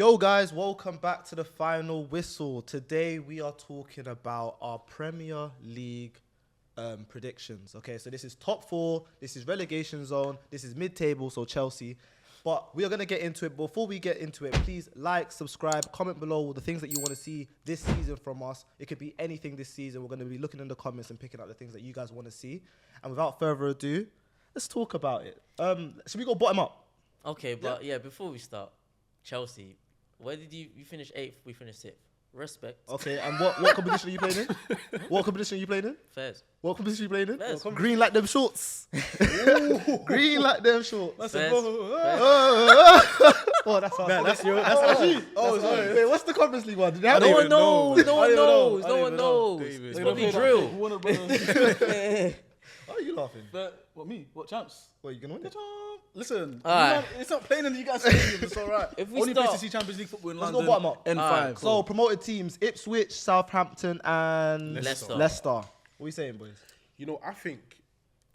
Yo guys, welcome back to the final whistle. Today we are talking about our Premier League predictions. Okay, so this is top four, this is relegation zone, this is mid-table, so Chelsea. But we are going to get into it. Before we get into it, please like, subscribe, comment below the things that you want to see this season from us. It could be anything this season. We're going to be looking in the comments and picking out the things that you guys want to see. And without further ado, let's talk about it. Should we go bottom up? Okay, but yeah, before we start, Chelsea, where did you finish 8th? We finished 6th. Respect. Okay, and what competition are you playing in? What competition are you playing in? Fairs. What competition are you playing in? Fairs. Green like them shorts. Green like them shorts. Fairs. Oh, that's our That's you. Oh, sorry. Wait, what's the Conference League one? Did they have No it? one knows. No one I don't knows. know. No I one don't know. knows. David. It's They probably don't drill. Who won it, Why are you laughing? But what me? What champs? What, you gonna win it? Listen, Alright. it's not playing in you guys' stadium. It's all right. If we Only start- place to see Champions League football in Let's go London. bottom up. N5. Alright, So promoted teams: Ipswich, Southampton, and Leicester. What are you saying, boys? You know, I think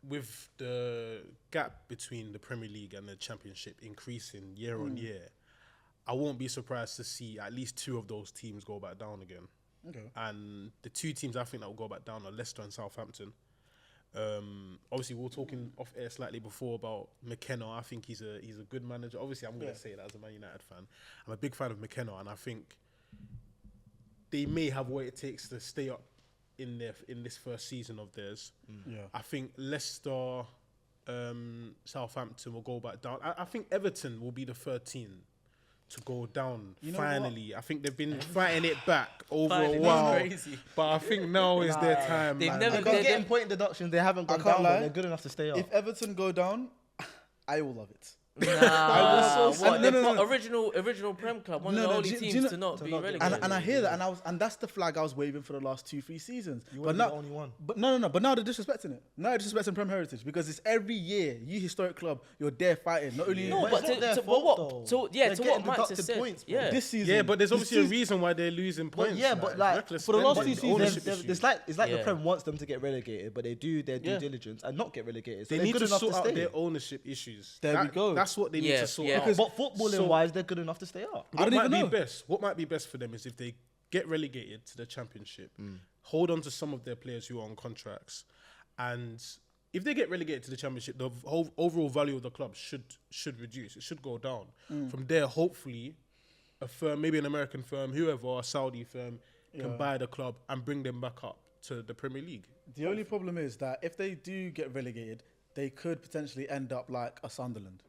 with the gap between the Premier League and the Championship increasing year on year, I won't be surprised to see at least two of those teams go back down again. Okay. And the two teams I think that will go back down are Leicester and Southampton. Obviously, we were talking off air slightly before about McKenna. I think he's a good manager. Obviously, I'm going to say that as a Man United fan. I'm a big fan of McKenna, and I think they may have what it takes to stay up in this first season of theirs. Yeah. I think Leicester, Southampton will go back down. I think Everton will be the third team to go down. You know finally, I think they've been fighting it back over Finally, a that's while, crazy. but I think now is their time. They've man. never- They've got they- getting point deductions. They haven't gone can't down, lie. but they're good enough to stay up. If Everton go down, I will love it. Nah, so what? sad. They're No. original Prem club, one No, of the no, only do you teams know- to not be not get relegated. And I hear that, and that's the flag I was waving for the last 2-3 seasons. You but wouldn't be now, the only one. But no. But now they're disrespecting it. Now they're disrespecting Prem Heritage because it's every year. You historic club, you're there fighting. Not only No, But but it's not their to fault, what? though. To They're to getting what Max has deducted said. points, bro. Yeah. this season. Yeah, but there's this obviously a season- reason why they're losing But points. yeah, but like reckless for the last spending, two seasons, ownership There's issues. it's like the Yeah. Prem wants them to get relegated, but they do their due Yeah. diligence and not get relegated. So They they're need good to enough sort to out stay. their ownership issues. There we go. That's what they need Yeah, to sort yeah. out. But footballing wise, they're good enough to stay up. I don't even know. What might be best for them is if they get relegated to the Championship, hold on to some of their players who are on contracts, and if they get relegated to the Championship, the whole overall value of the club should reduce. It should go down. From there, hopefully, a firm, maybe an American firm, whoever, a Saudi firm, can buy the club and bring them back up to the Premier League. The only problem is that if they do get relegated, they could potentially end up like a Sunderland.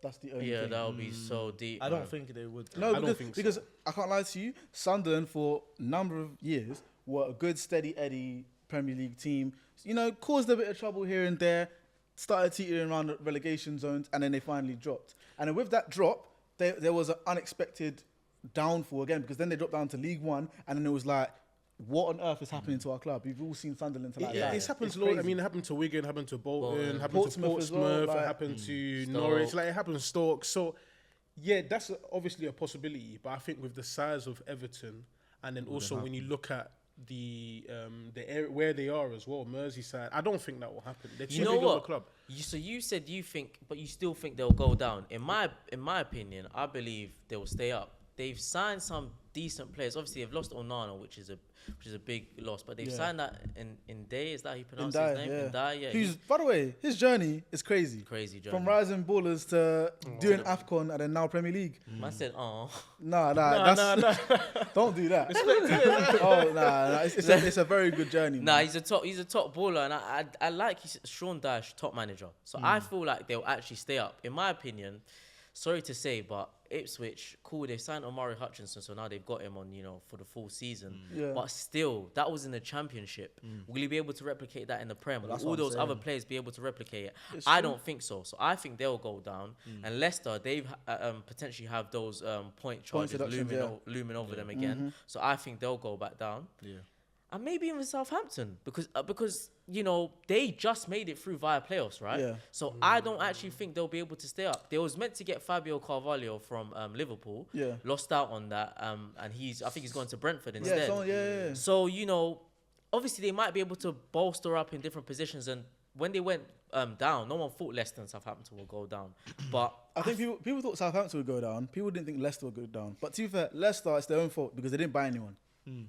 That's the only Yeah, thing. that would be so deep. I man. don't think they would. No, I don't because, think so. because I can't lie to you, Sunderland for a number of years were a good steady Eddie Premier League team. You know, caused a bit of trouble here and there, started teetering around the relegation zones, and then they finally dropped. And then with that drop, there was an unexpected downfall again because then they dropped down to League One, and then it was like, what on earth is happening to our club? We've all seen Sunderland like that. It's happened It's to Lord. I crazy. mean, it happened to Wigan, happened to Bolton, happened Portsmouth to as well, Portsmouth, like- it happened to Stoke. Norwich, like it happened to Stoke. So, yeah, that's obviously a possibility. But I think with the size of Everton, and then also when you look at the area where they are as well, Merseyside, I don't think that will happen. They're too You know big of a what? club. So you said you think, but you still think they'll go down. In my opinion, I believe they will stay up. They've signed some decent players. Obviously, they've lost Onana, which is a big loss. But they've signed that in Day. Is that how you pronounce his name? Ndai, yeah. Who's, by the way, his journey is crazy. Crazy journey. From rising ballers to doing AFCON and then now Premier League. I said, oh. Nah, don't do that. Oh, nah, it's a very good journey. Nah, man. he's a top baller, and I like Sean Dyche, top manager. So I feel like they'll actually stay up. In my opinion, sorry to say, but Ipswich, cool, they signed Omari Hutchinson, so now they've got him on, for the full season. Yeah. But still, that was in the Championship. Will he be able to replicate that in the Prem? Will that's all what I'm those other saying. players be able to replicate it? It's I true. don't think so. So I think they'll go down. And Leicester, they've potentially have those point charges deductions, looming over them again. So I think they'll go back down. Yeah. And maybe even Southampton because they just made it through via playoffs, right? Yeah. So I don't actually think they'll be able to stay up. They was meant to get Fabio Carvalho from Liverpool. Yeah. Lost out on that. And I think he's going to Brentford Yeah, instead. yeah. So obviously they might be able to bolster up in different positions and when they went down, no one thought Leicester and Southampton would go down. But I think people thought Southampton would go down. People didn't think Leicester would go down. But to be fair, Leicester, it's their own fault because they didn't buy anyone.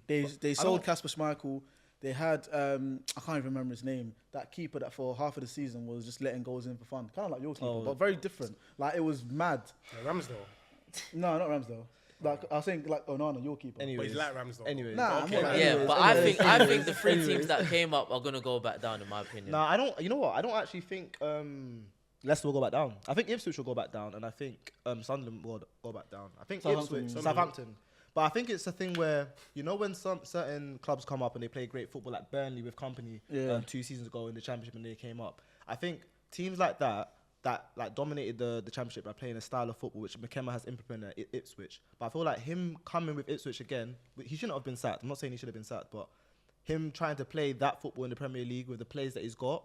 They sold Kasper Schmeichel. They had I can't even remember his name. That keeper that for half of the season was just letting goals in for fun, kind of like your keeper, but very different. Like it was mad. Ramsdale. No, not Ramsdale. Like I was saying, like Onana, your keeper. But he's like Ramsdale. Anyways. Nah, Okay. I'm not like yeah, anyways, but anyways. I think the three teams that came up are gonna go back down, in my opinion. Nah, I don't. You know what? I don't actually think Leicester will go back down. I think Ipswich will go back down, and I think Sunderland will go back down. I think Southampton. But I think it's a thing where, you know, when some certain clubs come up and they play great football, like Burnley with Company 2 seasons ago in the Championship and they came up. I think teams like that like dominated the Championship by playing a style of football which McKenna has implemented at Ipswich. But I feel like him coming with Ipswich again, he shouldn't have been sacked. I'm not saying he should have been sacked, but him trying to play that football in the Premier League with the players that he's got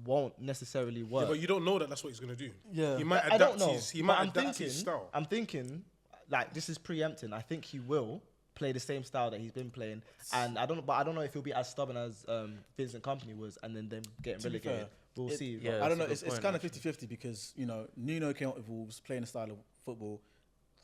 won't necessarily work. Yeah, but you don't know that that's what he's going to do. Yeah. He might I don't adapt know. he might adapt his style. I'm thinking, like, this is preempting. I think he will play the same style that he's been playing, and I don't know if he'll be as stubborn as Vincent Company was, and then them getting relegated. fair, We'll see. yeah. I don't know. That's a It's good kind of point, 50-50 because, you know, Nuno came up with Wolves playing a style of football.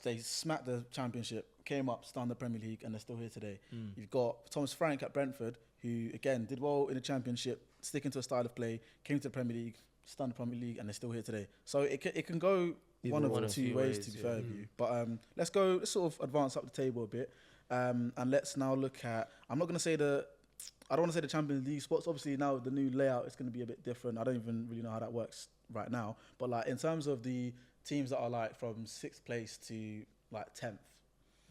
They smacked the Championship, came up, stunned the Premier League, and they're still here today. You've got Thomas Frank at Brentford, who again did well in the Championship, sticking to a style of play, came to the Premier League, stunned the Premier League, and they're still here today. So it can go one of two ways, to be fair with you. But let's sort of advance up the table a bit. And let's now look at, I don't want to say the Champions League spots. Obviously now the new layout is going to be a bit different. I don't even really know how that works right now. But like in terms of the teams that are like from 6th place to like 10th,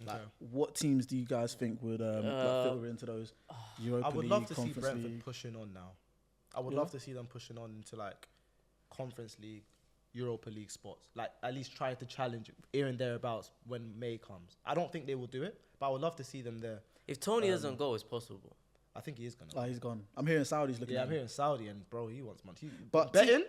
like what teams do you guys think would like filter into those Europa I would League, love to see Conference Brentford League? pushing on now. I would love to see them pushing on into like Conference League, Europa League spots. Like at least try to challenge here and thereabouts when May comes. I don't think they will do it, but I would love to see them there. If Tony doesn't go, it's possible. I think he is gonna. Oh, he's gone. I'm hearing Saudi's looking Yeah, at I'm him. hearing Saudi, and bro, he wants money. But betting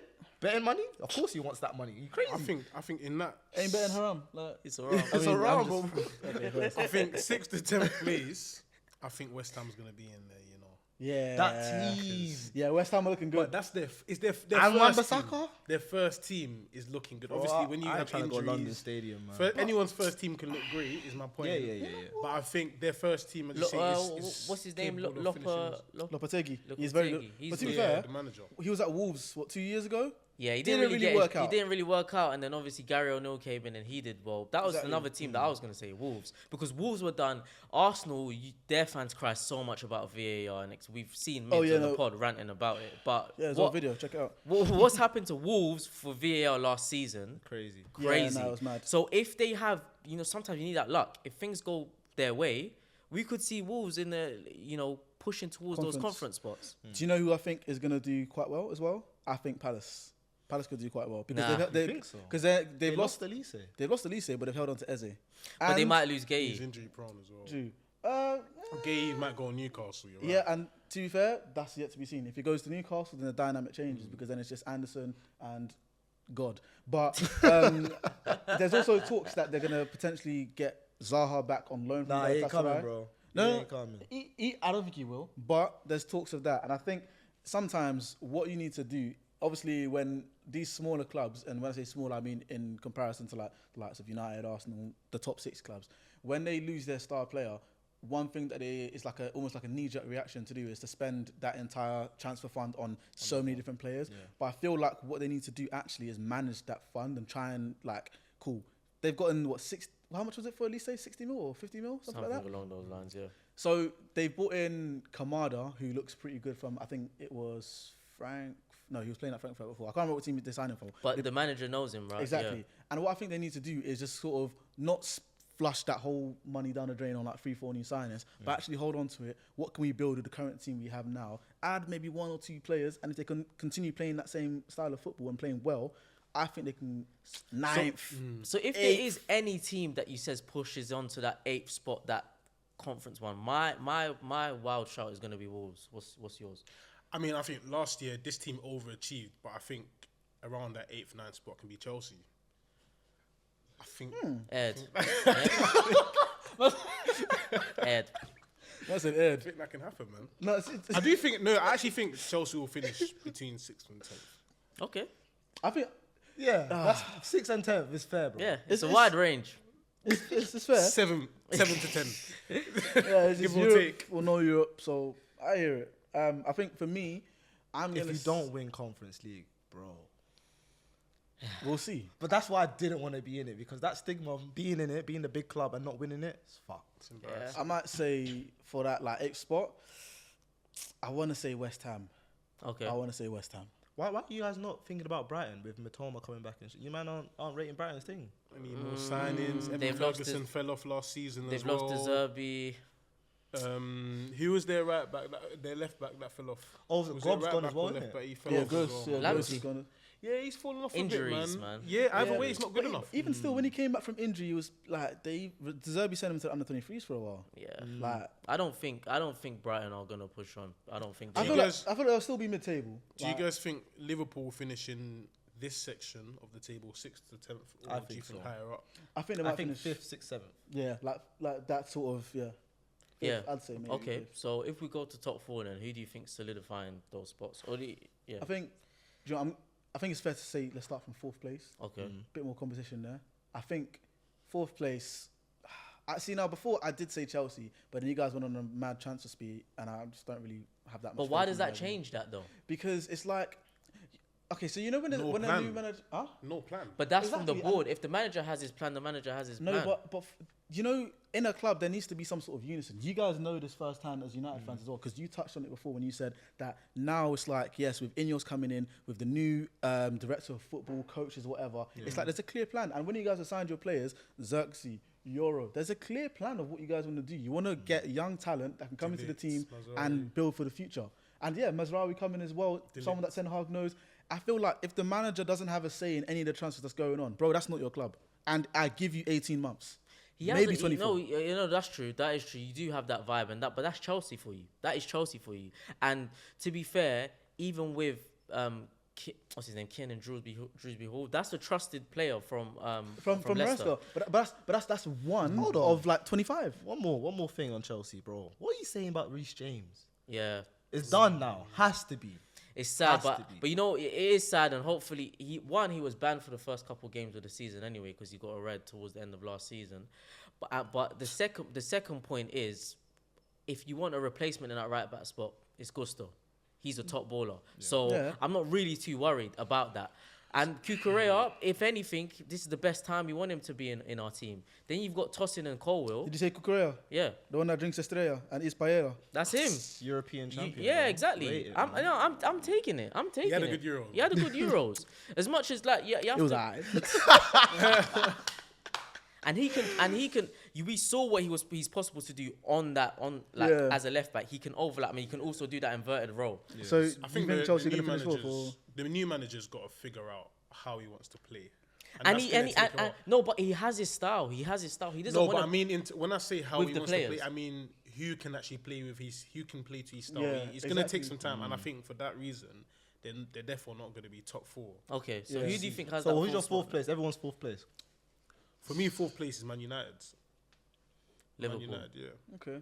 money? Of course he wants that money. You crazy? I think in that Ain't betting haram. Like, It's alright. It's I mean, around, I'm bro. Okay, go ahead. I think 6th to 10th place. I think West Ham's going to be in there. You know. Yeah. That team. Yeah, West Ham are looking good. But that's their And first team. Wan-Bissaka? Their first team is looking good. Bro, Obviously, when you I have trying to go London injuries, Stadium, man. anyone's first team can look great. Is my point. Yeah. But I think their first team, as you say, is What's his name? capable of finishing Lopetegui. He's Lopetegui. very good. He's But to be good. fair, the manager. he was at Wolves, 2 years ago? Yeah, he Didn't didn't really work out. He didn't really work out, and then obviously Gary O'Neill came in and he did well. That was Exactly. another team that I was going to say, Wolves, because Wolves were done. Arsenal, their fans cry so much about VAR, and we've seen Mids on the pod ranting about it. But Yeah, there's a video. Check it out. what's happened to Wolves for VAR last season? Crazy. Crazy. Yeah, no, it was mad. So if they have, sometimes you need that luck. If things go their way, we could see Wolves in the, pushing towards those conference spots. Do you know who I think is going to do quite well as well? I think Palace. Palace could do quite well because Nah. they've think so? because They they've lost Elise. they've lost Elise, but they've held on to Eze. But they And- might lose He's Gay. injury prone as well. True. Gay might go Newcastle. You're right. Yeah, and to be fair, that's yet to be seen. If he goes to Newcastle, then the dynamic changes because then it's just Anderson and God. But there's also talks that they're gonna potentially get Zaha back on loan. Nah, from he ain't Galatasaray. coming, bro. No, He ain't coming. I don't think he will. But there's talks of that, and I think sometimes what you need to do, obviously, when these smaller clubs, and when I say small, I mean in comparison to like the likes of United, Arsenal, the top 6 clubs, when they lose their star player, one thing that is like almost like a knee-jerk reaction to do is to spend that entire transfer fund on so many different players. Yeah. But I feel like what they need to do actually is manage that fund and try and cool. They've gotten how much was it for Elise? 60 mil or 50 mil? Something like that? Along those lines, yeah. So they brought in Kamada, who looks pretty good from, I think it was Frank. No, he was playing at Frankfurt before. I can't remember what team they signed him for. But the manager knows him, right? Exactly. Yeah. And what I think they need to do is just sort of not flush that whole money down the drain on like 3-4 new signings, but actually hold on to it. What can we build with the current team we have now? Add maybe 1 or 2 players, and if they can continue playing that same style of football and playing well, I think they can 9th. So if there is any team that you says pushes onto that 8th spot, that conference one, my wild shout is going to be Wolves. What's yours? I mean, I think last year this team overachieved, but I think around that 8th, 9th spot can be Chelsea. I think. Ed. Ed. That's an I Ed. think that can happen, man. No, it's, I do think. No, I actually think Chelsea will finish between 6th and 10th. Okay. I think Yeah, that's 6th and 10th is fair, bro. Yeah, it's a It's- wide range. it's fair. 7 to 10. Yeah, it's Give just or Europe take. or no Europe, so I hear it. I think for me, I'm If gonna. you don't win Conference League, bro. We'll see. But that's why I didn't want to be in it, because that stigma of being in it, being the big club and not winning it, it's fucked. It's embarrassing. I might say for that like X spot, I want to say West Ham. Okay. I want to say West Ham. Why are you guys not thinking about Brighton with Matoma coming back and shit? You man aren't rating Brighton's thing. I need more signings. Evan They've lost Ferguson fell off last season They've as well. lost De Zerbi. Who was their right back? Their left back that fell off. Oh, Was it Grob's right gone back as well, or isn't left it? back? He fell Yeah, off Gross. as Yeah, well. Gross Lamptey. is gonna. Yeah, he's fallen off Injuries, a bit, man. Yeah, either Yeah, way, it's not but good enough. Even still, when he came back from injury, he was like De Zerbi sent him to the under-23s for a while. Yeah. Like I don't think Brighton are gonna push on. I don't think. I They feel you like guys- I feel like they'll still be mid-table. Do you Like, guys think Liverpool will finish in this section of the table, 6th to 10th, or I do you think think so. higher up? I think they I might think finish 5th, 6th, 7th. Yeah, like that sort of yeah. Yeah. I'd say maybe. Okay, fifth. so if we go to top 4, then who do you think solidifying those spots? Or yeah. I think. Do you know, I think it's fair to say let's start from 4th place. Okay. Bit more competition there. I think 4th place. I see now. Before I did say Chelsea, but then you guys went on a mad transfer spree, and I just don't really have that much. But why faith does in that you guys anymore. change that though? Because it's like, okay, so you know when No when a plan. new manager, huh? No plan. But that's from the Exactly, board. If the manager has his plan, the manager has his No, plan. but you know, in a club there needs to be some sort of unison. You guys know this firsthand as United fans as well, because you touched on it before when you said that now it's like, yes, with Ineos coming in, with the new director of football, coaches, whatever, it's like there's a clear plan. And when you guys assigned your players, Xerxes, Euro, there's a clear plan of what you guys want to do. You want to get young talent that can come into the team Mazraoui. and build for the future. And yeah, Mazraoui coming as well, someone that Ten Hag knows. I feel like if the manager doesn't have a say in any of the transfers that's going on, bro, that's not your club. And I give you 18 months. He has Maybe a- 24. No, you know that's true. That is true. You do have that vibe, and but that's Chelsea for you. That is Chelsea for you. And to be fair, even with what's his name, Kiernan Drewsby Hall, that's a trusted player from Leicester. Leicester. But that's one Hold on. of like 25. One more thing on Chelsea, bro. What are you saying about Reece James? Yeah, It's done now. Has to be. it's sad, Has to be. but you know it is sad, and hopefully he was banned for the first couple games of the season anyway because he got a red towards the end of last season. But the second point is, if you want a replacement in that right back spot, it's Gusto. He's a top baller, so Yeah. I'm not really too worried about that. And Cucurella, if anything, this is the best time you want him to be in our team. Then you've got Tosin and Colwill. Did you say Cucurella? Yeah, The one that drinks Estrella and eats paella? that's him. European champion. Yeah, bro. exactly. Rate it, I'm man. taking it. I'm taking it. had a good Euro. He had a good Euros. As much as like you have It was to, alright. and he can. We saw what he's possible to do Yeah. as a left back. He can overlap. I mean, he can also do that inverted role. So I you think think Chelsea the going new to finish fourth? Or? managers, the new manager's got to figure out how he wants to play. And that's he gonna and, take and, a while. no, but he has his style. He doesn't No, want but to. I mean, when I say how with he the wants to players. play, I mean who can actually play with who can play to his style. Yeah, It's going to take exactly. some time, and I think for that reason, then they're therefore not going to be top 4. Okay, so Yeah. who do you think has So that? who's your spot? fourth place? Everyone's fourth place. For me, 4th place is Man United. Liverpool. Man United, yeah. Okay.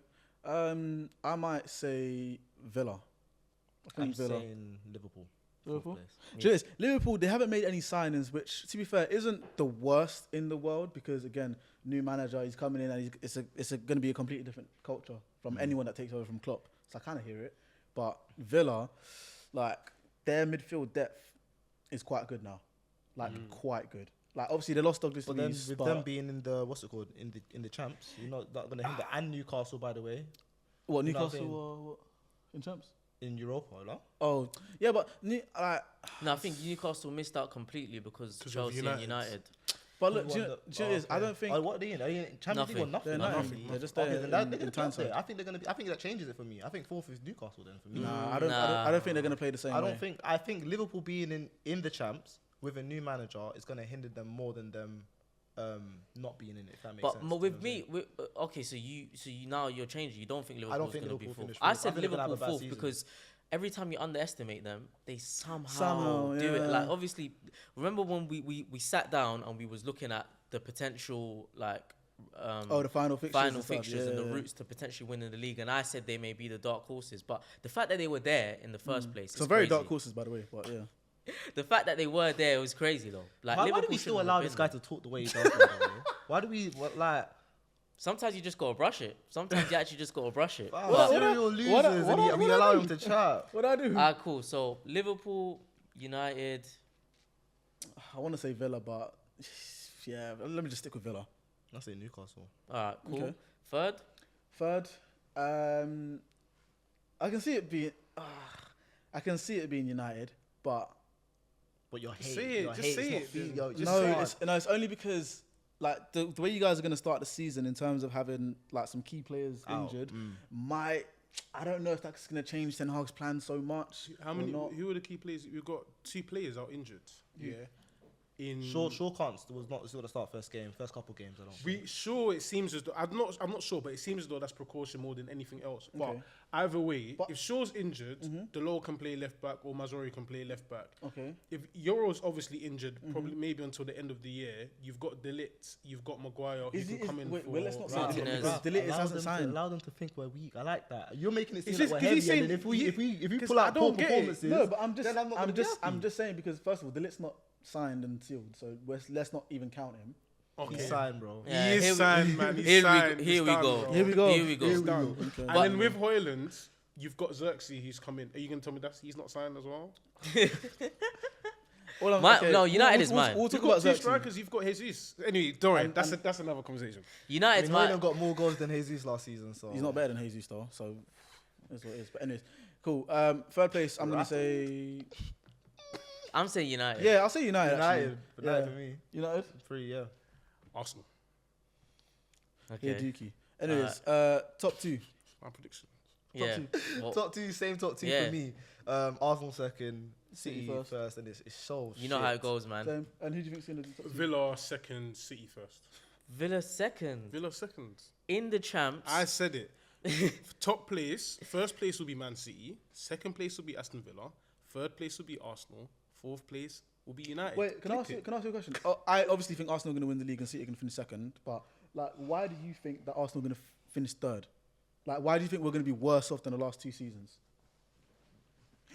I might say Villa. I I'm think Villa. saying Liverpool. Liverpool? Fourth place. Do you know this? Liverpool, they haven't made any signings, which, to be fair, isn't the worst in the world because, again, new manager, he's coming in and it's going to be a completely different culture from anyone that takes over from Klopp. So I kind of hear it. But Villa, like, their midfield depth is quite good now. Like, quite good. Like, obviously, they lost Douglas But then Luiz, with but them being in the in the champs, you're not going to hinder. And Newcastle, by the way, what, you know what I'm Newcastle saying? what, in champs? in Europa, no? Oh, yeah, but No, I think Newcastle missed out completely because 'Cause of Chelsea and United. United. but look, Who do you won know the- do you know this? I okay. don't think. Oh, what are they in? Are they in Champions League or Nothing. nothing? They're nothing. They're just Okay, there then in they're gonna be up Tyneside. there. I think they're gonna be. I think that changes it for me. I think fourth is Newcastle then for me. Nah, I don't think they're gonna play the same. I don't way. think. I think Liverpool being in the champs with a new manager is gonna hinder them more than them not being in it. If that makes But sense. with you know what I'm me, okay, so you now you're changing. You don't think I Liverpool's don't think going to be Liverpool fourth. finish I fourth. I said think they're gonna have Liverpool a bad fourth season. because every time you underestimate them, they somehow Somehow, do it. yeah. Like obviously, remember when we sat down and we was looking at the potential like the final fixtures. final and stuff. fixtures and the Yeah. routes to potentially winning the league. And I said they may be the dark horses, but the fact that they were there in the first place, So is very crazy. dark horses, by the way. But yeah. The fact that they were there was crazy though. Like, Why do Liverpool we still shouldn't allow have this been guy there. to talk the way he does? By the way? Why do we like? Sometimes you just gotta brush it. Sometimes you actually just gotta brush it. Wow, serial losers, and we allow him to chat. What I do? Alright, cool. So Liverpool, United. I want to say Villa, but yeah, let me just stick with Villa. I say Newcastle. Alright, cool. Okay. Third. I can see it being. I can see it being United, but But you're Say hating. it, You're just hating. say It's not it, feeling- then. yo, just no, say it. it's only because like the way you guys are going to start the season in terms of having like some key players Out. injured I don't know if that's going to change Ten Hag's plan so much. How or many? not. Who are the key players? We've got 2 players out injured. Yeah. In Shaw can't. Was not going to start first couple games. I don't. think. It seems as though I'm not sure, but it seems as though that's precaution more than anything else. But Okay. either way, But- if Shaw's injured, Delors can play left back or Mazzori can play left back. Okay. If Euro's obviously injured, probably maybe until the end of the year, you've got De Ligt, you've got Maguire, who can come in wait, for. let's not say Martinez. De Ligt, because De Ligt Allow hasn't them signed. allow them to think we're weak. I like that. You're making it seem It's like just we're 'cause heavy. he's And saying- then if we 'cause pull I out don't poor get it. performances, No, but I'm then not gonna be happy. just saying because first of all, De Ligt's not signed and sealed, so let's not even count him. Okay. He's signed, bro. Yeah, He here is we- signed, man. He's here we go- signed. here He's we done, go. bro. Here we go. Here we go. Here we Done. go. Okay. And But- then with Højlund, you've got Xerxes who's come in. Are you going to tell me that he's not signed as well? United is mine. We'll You've talk got about 2 Xerxes. strikers, you've got Jesus. Anyway, don't worry. And- That's another conversation. I United's mean, my. Højlund got more goals than Jesus last season, so He's not better than Jesus though, so that's what it is. But anyways, cool. Third place, I'm gonna say I'm saying United. yeah, I'll say United. United. Actually. United Yeah. for me. United. 3, yeah. Arsenal. Okay. Yeah, Dookie. Anyways, top 2. My prediction. Yeah. Well, Top 2, same top 2 Yeah. for me. Arsenal second, City City first. first, and it's so. you know how it goes, man. Same. And who do you think's gonna do top 2? Villa second, City first. Villa second Villa second. in the champs. I said it. Top place, first place will be Man City. Second place will be Aston Villa. Third place will be Arsenal. Fourth place will be United. Wait, can I ask you a question? Oh, I obviously think Arsenal are gonna win the league and City are gonna finish second, but like, why do you think that Arsenal are gonna finish third? Like, why do you think we're gonna be worse off than the last 2 seasons?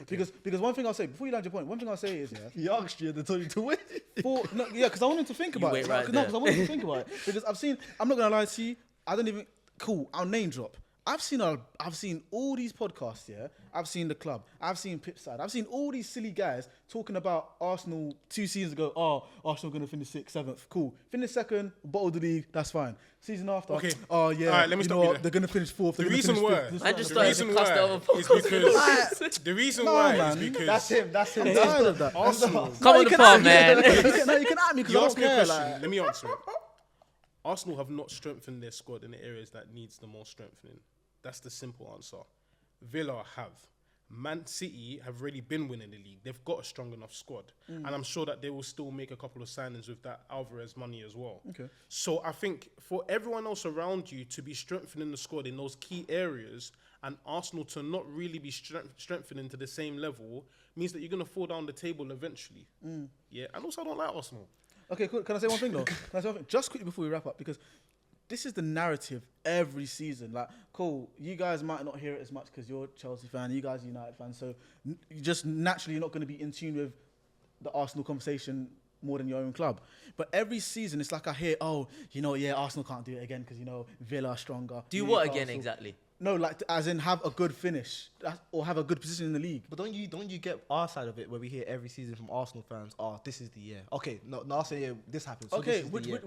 Okay. Because one thing I'll say before you land your point, one thing I'll say is He asked you, they told you to win. because I want him to think about wait it. right No, there. because I want him to think about it. Because I'm not gonna lie to you. I don't even. Cool. I'll name drop. I've seen all these podcasts. Yeah, I've seen the club. I've seen Pipside. I've seen all these silly guys talking about Arsenal 2 seasons ago. Oh, Arsenal gonna finish 6th, 7th. Cool. Finish second, bottle the league. That's fine. Season after. Okay. Oh yeah. All right, let me you stop know you what? there. They're gonna finish 4th. The They're gonna reason finish why- 5th. This I is just what- started to cuss the other is because the reason No, why man. is because That's him. That's him. I'm tired of that. Arsenal. Come on the pod, man. You can at me because You I don't asked me a care. question. Like, Let me answer it. Arsenal have not strengthened their squad in the areas that needs the most strengthening. That's the simple answer. Villa have. Man City have already been winning the league. They've got a strong enough squad. And I'm sure that they will still make a couple of signings with that Alvarez money as well. Okay. So I think for everyone else around you to be strengthening the squad in those key areas and Arsenal to not really be strengthening to the same level means that you're going to fall down the table eventually. Yeah. And also I don't like Arsenal. Okay, cool. Can I say one thing though? Just quickly before we wrap up, because this is the narrative every season. Like, cool, you guys might not hear it as much because you're a Chelsea fan, you guys are United fans, so you just naturally you're not going to be in tune with the Arsenal conversation more than your own club. But every season, it's like I hear, Arsenal can't do it again because, Villa are stronger. Do what again Newcastle- exactly? No, like, as in have a good finish or have a good position in the league. But don't you get our side of it where we hear every season from Arsenal fans? Oh, this is the year. Okay, no, I'll say yeah, this happens. So Okay, this is the year.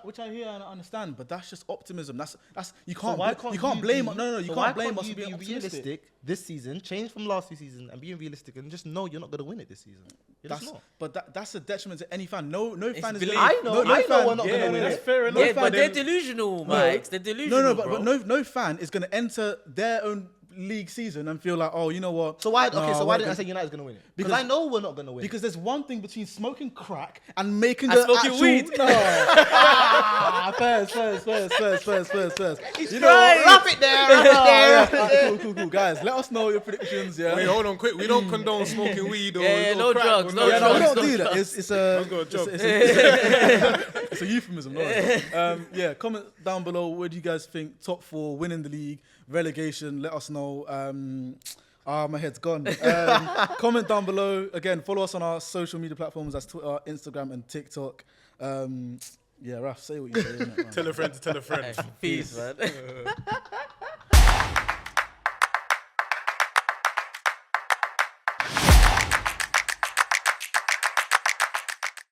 which I hear and I understand, but that's just optimism. That's you So can't why you can't blame be- no you so can't why blame can't us you for being be optimistic. realistic this season? Change from last 2 seasons and being realistic and just know you're not going to win it this season. You're just not. But that's a detriment to any fan. No fan is. belief. gonna- I know we're not Yeah, going to win that's it. fair enough. Yeah, but they're then- delusional, Mike. They're delusional. No, but no fan is going to enter their own league season and feel like, oh, you know what? So why? No, Okay, so why we're didn't I gonna- say United's gonna win it? Because Because- I know we're not gonna win. Because there's one thing between smoking crack and making And the smoking actual weed. No. First. You know crying. what? Wrap it there. Wrap it there. Alright, cool. Guys, let us know your predictions. Yeah. Wait, hold on, quick. We don't condone smoking weed or, Yeah, or no crack drugs, or no Yeah, no, we drugs, don't do that. It's a I've got a job. it's a euphemism. No worries. Yeah, comment down below. What do you guys think? Top 4, winning the league, relegation. Let us know. My head's gone. Comment down below. Again, follow us on our social media platforms. That's Twitter, Instagram, and TikTok. Yeah, Raf, say what you say. Innit, man? Tell a friend to tell a friend. Peace, man.